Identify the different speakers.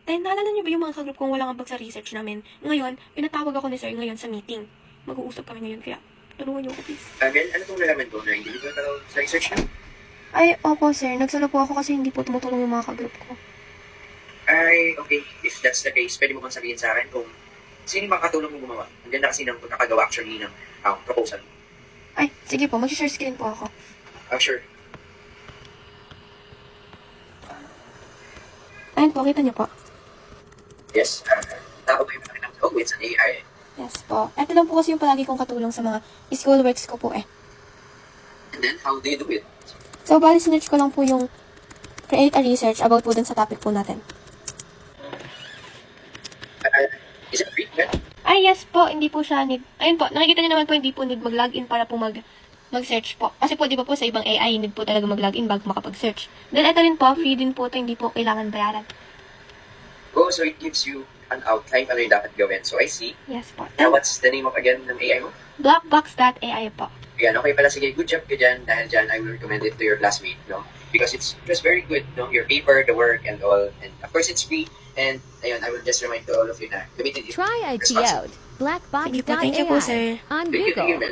Speaker 1: Dahil naalala niyo ba yung mga kagroup kong walang ambag sa research namin? Ngayon, pinatawag ako ni Sir ngayon sa meeting. Mag-uusap kami ngayon, kaya tulungan niyo ako, please.
Speaker 2: Again, ano pong nalaman ko na individual ka daw sa research na?
Speaker 1: Ay, opo, Sir. Nagsala po ako kasi hindi po tumutulong yung mga kagroup ko.
Speaker 2: Ay, okay. If that's the case, pwede mo bang sabihin sa akin kung sino bang katulong mo gumawa? Ang ganda kasi ng pagkakagawa actually ng proposal.
Speaker 1: Ay, sige po. Mag-share screen po ako.
Speaker 2: Sure.
Speaker 1: Ayun po, kita niyo po.
Speaker 2: Yes. Tao ba yung malaki ng oh, it's an AI.
Speaker 1: Yes po. Ito lang po kasi yung palagi kong katulong sa mga school works ko po eh.
Speaker 2: And then, how do you do it?
Speaker 1: So, bali sinerch ko lang po yung create a research about po dun sa topic po natin.
Speaker 2: Is it free? Yeah.
Speaker 1: Ay, yes po. Hindi po siya need. Ayun po. Nakikita niyo naman po, hindi po need mag-login para po mag-search po. Kasi po, di ba po, sa ibang AI, need po talaga mag-login bago makapag-search. Then, ito rin po, free din po ito. Hindi po kailangan bayaran.
Speaker 2: Oh, so it gives you an outline ano yung dapat gawin. So I see.
Speaker 1: Yes po.
Speaker 2: Now, what's the name of again ng AI mo?
Speaker 1: Blackbox.ai po.
Speaker 2: Ayan, okay pala. Sige, good job ka dyan. Dahil dyan, I will recommend it to your classmate, no? Because it's just very good, no? Your paper, the work, and all. And of course, it's free. And, ayun, I will just remind to all of you na gamitin it.
Speaker 3: Try IT
Speaker 2: responsibly.
Speaker 3: out. Blackbox.ai
Speaker 1: Thank you po, sir.
Speaker 3: on
Speaker 2: Thank you,
Speaker 3: Google.